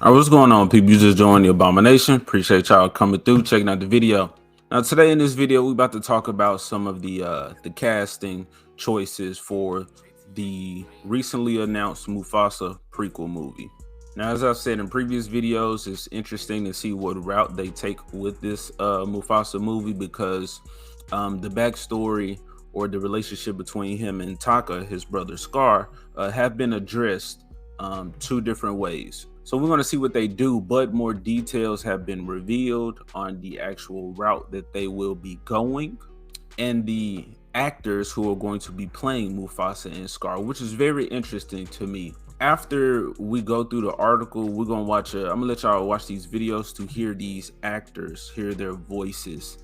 All right, what's going on, people? You just joined the Abomination. Appreciate y'all coming through, checking out the video. Now, today in this video, we're about to talk about some of the casting choices for the recently announced Mufasa prequel movie. Now, as I've said in previous videos, it's interesting to see what route they take with this Mufasa movie because the backstory or the relationship between him and Taka, his brother Scar, have been addressed two different ways. So we're going to see what they do, but more details have been revealed on the actual route that they will be going and the actors who are going to be playing Mufasa and Scar, which is very interesting to me. After we go through the article, we're going to watch I'm going to let y'all watch these videos to hear these actors, hear their voices,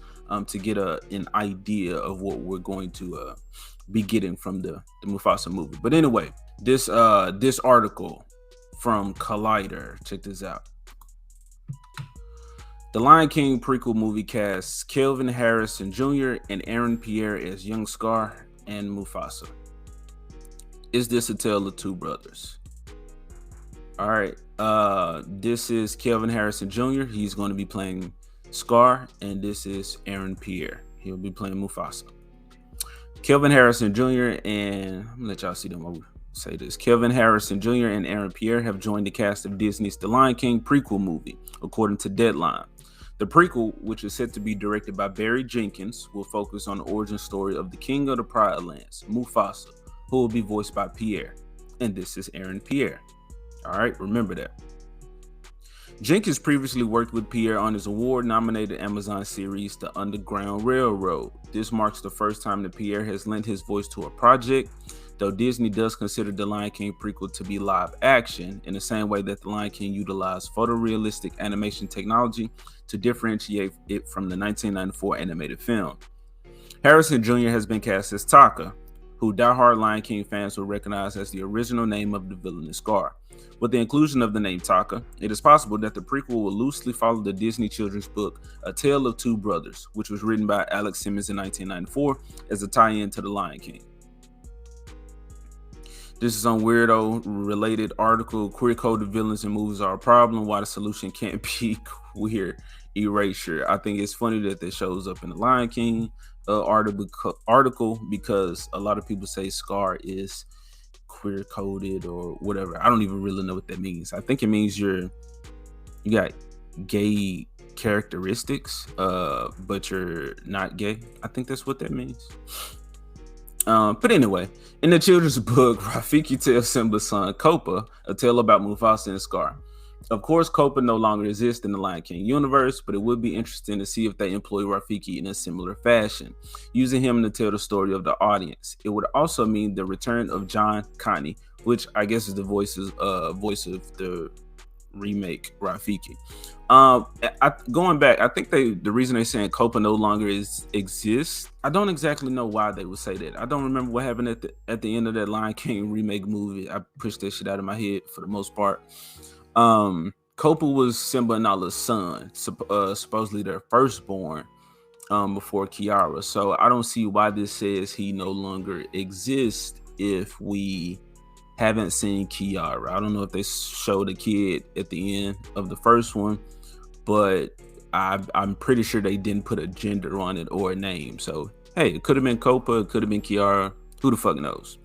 to get an idea of what we're going to be getting from the Mufasa movie. But anyway, this article from Collider, check this out. The Lion King prequel movie casts Kelvin Harrison Jr. and Aaron Pierre as young Scar and Mufasa. Is this a tale of two brothers? All right, this is Kelvin Harrison Jr. He's going to be playing Scar, and this is Aaron Pierre. He'll be playing Mufasa. Kelvin Harrison Jr. and I'm gonna let y'all see them while we say this. Kelvin Harrison Jr. and Aaron Pierre have joined the cast of Disney's The Lion King prequel movie, according to Deadline. The prequel, which is set to be directed by Barry Jenkins, will focus on the origin story of the King of the Pride Lands, Mufasa, who will be voiced by Pierre. And this is Aaron Pierre. All right, remember that. Jenkins previously worked with Pierre on his award-nominated Amazon series, The Underground Railroad. This marks the first time that Pierre has lent his voice to a project, though Disney does consider the Lion King prequel to be live action, in the same way that the Lion King utilized photorealistic animation technology to differentiate it from the 1994 animated film. Harrison Jr. has been cast as Taka, who diehard Lion King fans will recognize as the original name of the villain Scar. With the inclusion of the name Taka, it is possible that the prequel will loosely follow the Disney children's book, A Tale of Two Brothers, which was written by Alex Simmons in 1994 as a tie-in to The Lion King. This is some weirdo-related article. Queer-coded villains in movies are a problem. Why the solution can't be queer erasure. I think it's funny that this shows up in the Lion King article because a lot of people say Scar is queer coded or whatever. I don't even really know what that means. I think it means you got gay characteristics, but you're not gay. I think that's what that means. But anyway, in the children's book, Rafiki tells Simba's son Kopa a tale about Mufasa and Scar. Of course, Kopa no longer exists in the Lion King universe, but it would be interesting to see if they employ Rafiki in a similar fashion, using him to tell the story of the audience. It would also mean the return of John Connie, which I guess is the voice of the remake Rafiki. Going back, I think the reason they're saying Copa no longer exists. I don't exactly know why they would say that. I don't remember what happened at the end of that Lion King remake movie. I pushed that shit out of my head for the most part. Copa was Simba and Nala's son, supposedly their firstborn, before Kiara. So I don't see why this says he no longer exists if we haven't seen Kiara. I don't know if they showed a kid at the end of the first one, but I'm pretty sure they didn't put a gender on it or a name. So hey, it could have been Copa, it could have been Kiara. Who the fuck knows?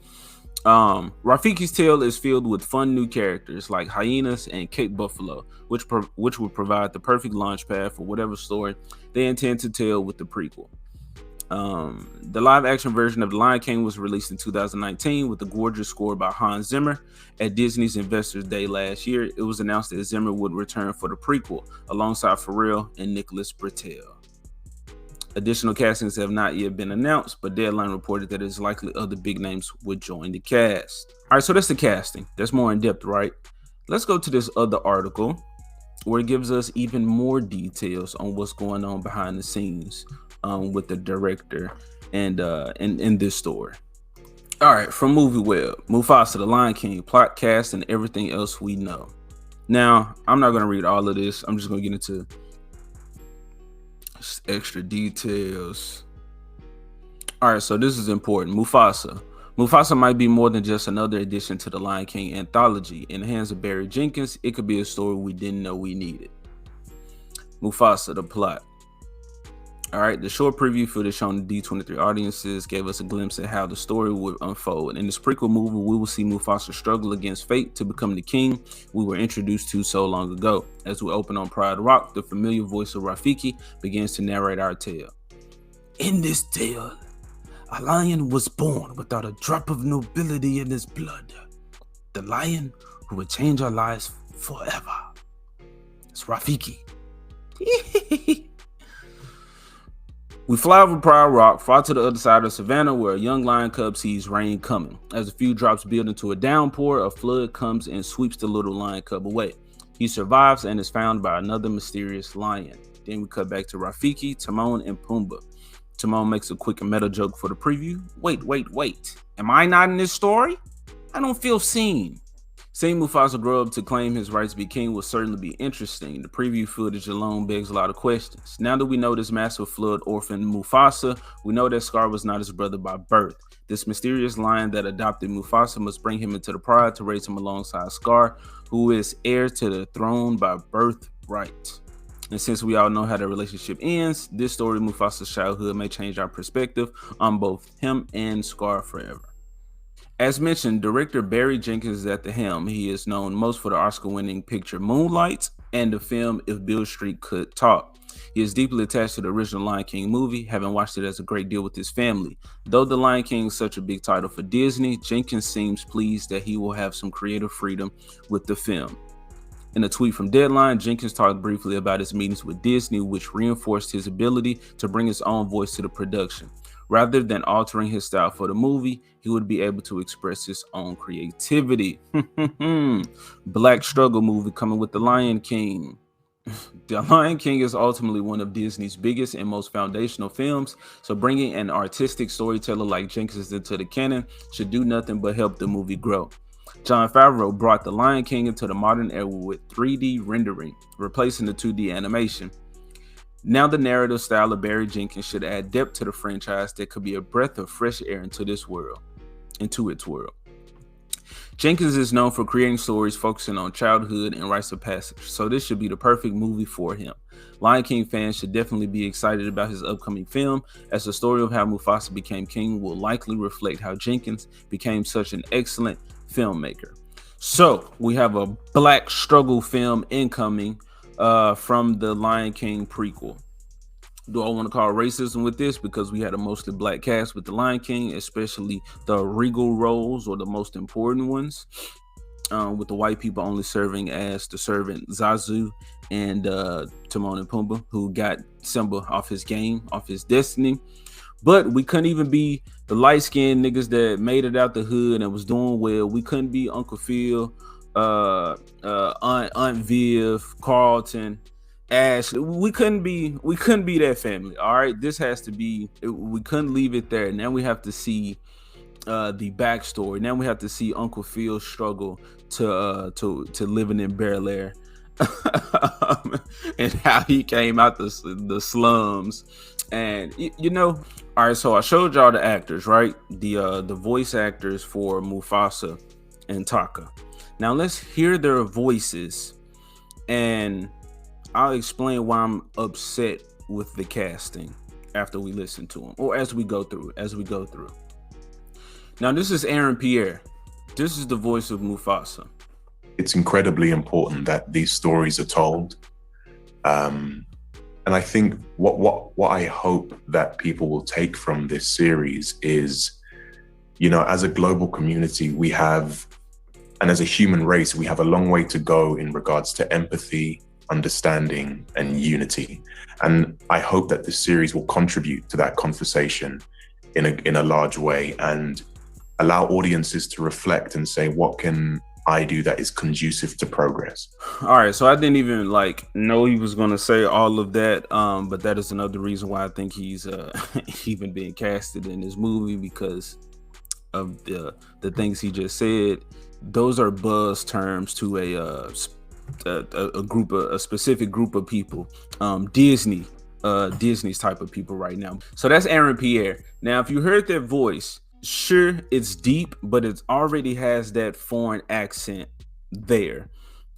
Rafiki's tale is filled with fun new characters like hyenas and Cape Buffalo, which will provide the perfect launch pad for whatever story they intend to tell with the prequel. The live action version of The Lion King was released in 2019 with a gorgeous score by Hans Zimmer. At Disney's Investors Day last year, it was announced that Zimmer would return for the prequel alongside Pharrell and Nicholas Britell. Additional castings have not yet been announced, but Deadline reported that it's likely other big names would join the cast. All right, so that's the casting. That's more in depth, right? Let's go to this other article where it gives us even more details on what's going on behind the scenes with the director and in this story. All right, from MovieWeb, Mufasa, The Lion King, plot, cast, and everything else we know. Now, I'm not going to read all of this. I'm just going to get into extra details. All right, so this is important. Mufasa, Mufasa might be more than just another addition to the Lion King anthology. In the hands of Barry Jenkins, it could be a story we didn't know we needed. Mufasa, the plot. All right, the short preview footage shown the D23 audiences gave us a glimpse at how the story would unfold. In this prequel movie, we will see Mufasa struggle against fate to become the king we were introduced to so long ago. As we open on Pride Rock, the familiar voice of Rafiki begins to narrate our tale. In this tale, a lion was born without a drop of nobility in his blood. The lion who would change our lives forever. It's Rafiki. We fly over Pride Rock, far to the other side of the savannah, where a young lion cub sees rain coming. As a few drops build into a downpour, a flood comes and sweeps the little lion cub away. He survives and is found by another mysterious lion. Then we cut back to Rafiki, Timon, and Pumbaa. Timon makes a quick meta joke for the preview. Wait. Am I not in this story? I don't feel seen. Seeing Mufasa grow up to claim his right to be king will certainly be interesting. The preview footage alone begs a lot of questions. Now that we know this massive flood orphaned Mufasa, we know that Scar was not his brother by birth. This mysterious lion that adopted Mufasa must bring him into the pride to raise him alongside Scar, who is heir to the throne by birthright. And since we all know how the relationship ends, this story of Mufasa's childhood may change our perspective on both him and Scar forever. As mentioned, director Barry Jenkins is at the helm. He is known most for the Oscar-winning picture Moonlight and the film If Beale Street Could Talk. He is deeply attached to the original Lion King movie, having watched it as a great deal with his family. Though The Lion King is such a big title for Disney, Jenkins seems pleased that he will have some creative freedom with the film. In a tweet from Deadline, Jenkins talked briefly about his meetings with Disney, which reinforced his ability to bring his own voice to the production. Rather than altering his style for the movie, he would be able to express his own creativity. Black struggle movie coming with The Lion King. The Lion King is ultimately one of Disney's biggest and most foundational films, so bringing an artistic storyteller like Jenkins into the canon should do nothing but help the movie grow. Jon Favreau brought The Lion King into the modern era with 3D rendering, replacing the 2D animation. Now the narrative style of Barry Jenkins should add depth to the franchise that could be a breath of fresh air into its world. Jenkins is known for creating stories focusing on childhood and rites of passage, so this should be the perfect movie for him. Lion King fans should definitely be excited about his upcoming film, as the story of how Mufasa became king will likely reflect how Jenkins became such an excellent filmmaker. So we have a black struggle film incoming from the Lion King prequel. Do I want to call racism with this? Because we had a mostly black cast with the Lion King, especially the regal roles or the most important ones, with the white people only serving as the servant Zazu and Timon and Pumbaa, who got Simba off his game, off his destiny. But we couldn't even be the light-skinned niggas that made it out the hood and was doing well. We couldn't be Uncle Phil, Aunt Viv, Carlton, Ashley. We couldn't be that family. All right, this has to be. We couldn't leave it there. Now we have to see the backstory. Now we have to see Uncle Phil's struggle to living in Bel Air and how he came out the slums. And you know, all right. So I showed y'all the actors, right? The voice actors for Mufasa and Taka. Now let's hear their voices, and I'll explain why I'm upset with the casting after we listen to them, or as we go through. Now this is Aaron Pierre. This is the voice of Mufasa. It's incredibly important that these stories are told. And I think what I hope that people will take from this series is, you know, as a global community, we have, and as a human race, we have a long way to go in regards to empathy, understanding, and unity. And I hope that this series will contribute to that conversation in a large way and allow audiences to reflect and say, what can I do that is conducive to progress? All right, so I didn't even know he was gonna say all of that, but that is another reason why I think he's even being casted in this movie, because of the things he just said. Those are buzz terms to a specific group of people, Disney's type of people right now. So that's Aaron Pierre. Now, if you heard that voice, Sure, it's deep, but it already has that foreign accent there,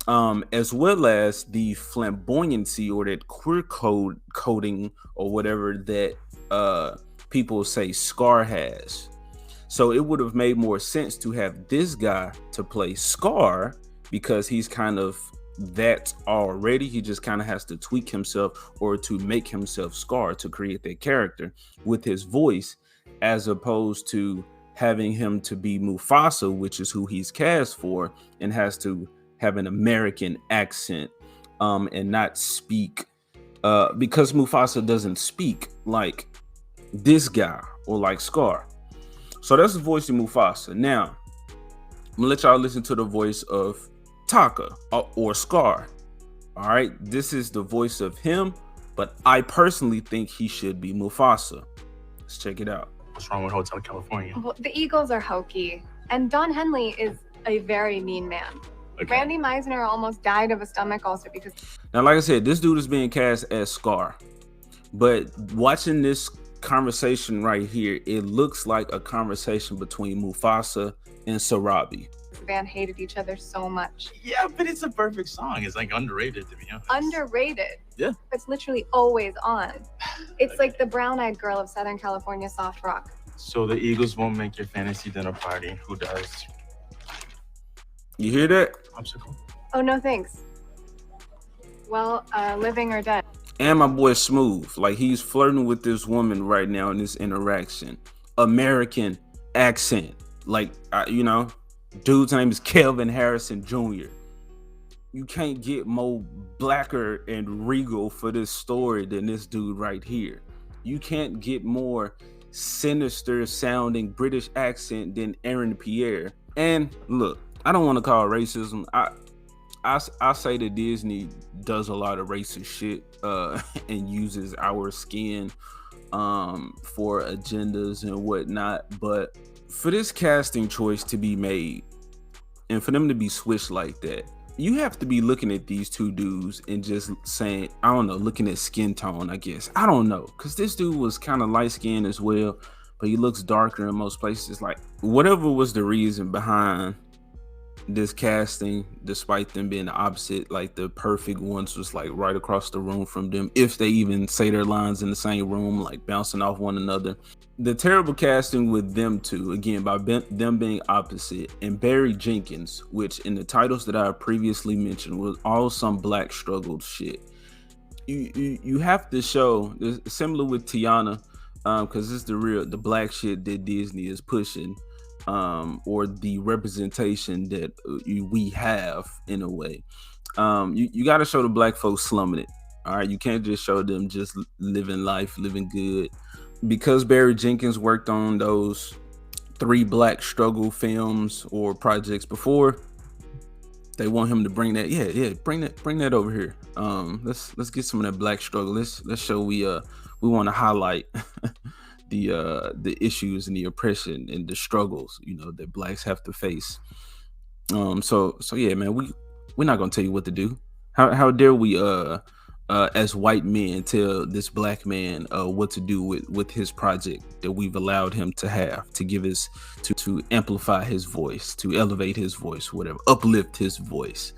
as well as the flamboyancy or that coding or whatever that uh people say Scar has. So it would have made more sense to have this guy to play Scar because he's kind of that already. He just kind of has to tweak himself or to make himself Scar to create that character with his voice, as opposed to having him to be Mufasa, which is who he's cast for, and has to have an American accent and not speak because Mufasa doesn't speak like this guy or like Scar. So that's the voice of Mufasa. Now, I'm gonna let y'all listen to the voice of Taka or Scar. All right, this is the voice of him, but I personally think he should be Mufasa. Let's check it out. What's wrong with Hotel California? Well, the Eagles are hokey, and Don Henley is a very mean man. Okay. Randy Meisner almost died of a stomach ulcer because... Now, like I said, this dude is being cast as Scar, but watching this conversation right here, it looks like a conversation between Mufasa and Sarabi. The band hated each other so much. Yeah, but it's a perfect song. It's like underrated, to be honest. Underrated? Yeah. It's literally always on. It's like the brown-eyed girl of Southern California soft rock. So the Eagles won't make your fantasy dinner party. Who does? You hear that? Popsicle. Oh, no thanks. Well, living or dead. And my boy Smooth, like he's flirting with this woman right now in this interaction. American accent, like dude's name is Kelvin Harrison Jr. You can't get more blacker and regal for this story than this dude right here. You can't get more sinister sounding British accent than Aaron Pierre. And look, I don't want to call it racism. I say that Disney does a lot of racist shit and uses our skin for agendas and whatnot. But for this casting choice to be made and for them to be switched like that, you have to be looking at these two dudes and just saying, I don't know, looking at skin tone, I guess. I don't know, because this dude was kind of light skinned as well, but he looks darker in most places. Like, whatever was the reason behind this casting, despite them being the opposite, like the perfect ones was like right across the room from them, if they even say their lines in the same room, like bouncing off one another. The terrible casting with them two, again, by them being opposite, and Barry Jenkins, which in the titles that I previously mentioned was all some black struggled shit. You have to show, similar with Tiana, because it's the black shit that Disney is pushing, or the representation that we have in a way. You got to show the black folks slumming it. All right, you can't just show them just living life, living good. Because Barry Jenkins worked on those 3 black struggle films or projects before, they want him to bring that. Bring that over here. Let's get some of that black struggle. Let's show we want to highlight the issues and the oppression and the struggles that blacks have to face. So yeah, man, we're not gonna tell you what to do. How dare we as white men tell this black man what to do with his project that we've allowed him to have, to give his to amplify his voice, to elevate his voice, whatever, uplift his voice.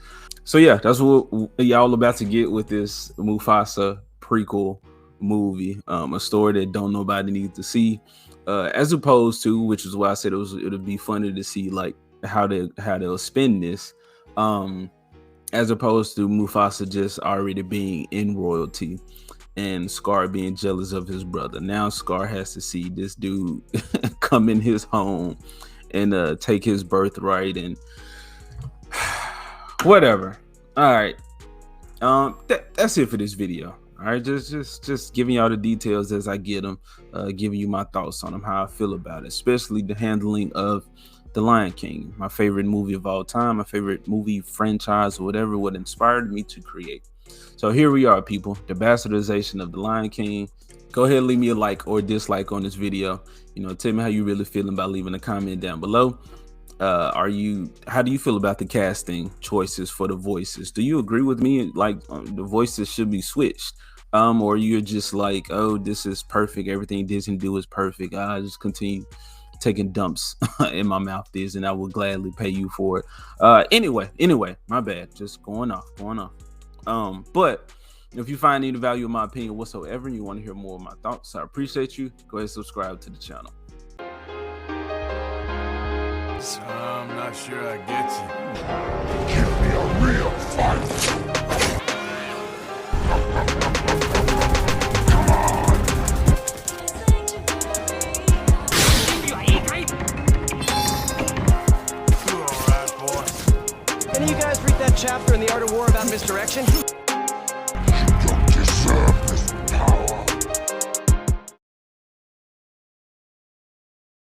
So yeah, that's what y'all about to get with this Mufasa prequel movie, a story that don't nobody need to see, as opposed to, which is why I said it'll be funny to see like how they'll spin this, as opposed to Mufasa just already being in royalty and Scar being jealous of his brother. Now Scar has to see this dude come in his home and take his birthright and whatever. All right, that's it for this video. All right, just giving y'all the details as I get them, giving you my thoughts on them, how I feel about it, especially the handling of The Lion King, my favorite movie of all time, my favorite movie franchise, or whatever, what inspired me to create. So here we are, people, the bastardization of The Lion King. Go ahead and leave me a like or dislike on this video. Tell me how you really feeling by leaving a comment down below. How do you feel about the casting choices for the voices? Do you agree with me, like the voices should be switched, or you're just like, oh, this is perfect, everything Disney do is perfect, I just continue taking dumps in my mouth is, and I will gladly pay you for it. Anyway, my bad. Just going off. But if you find any value in my opinion whatsoever and you want to hear more of my thoughts, I appreciate you. Go ahead and subscribe to the channel. So I'm not sure I get you. Give me a real fight. Any of you guys read that chapter in The Art of War about misdirection?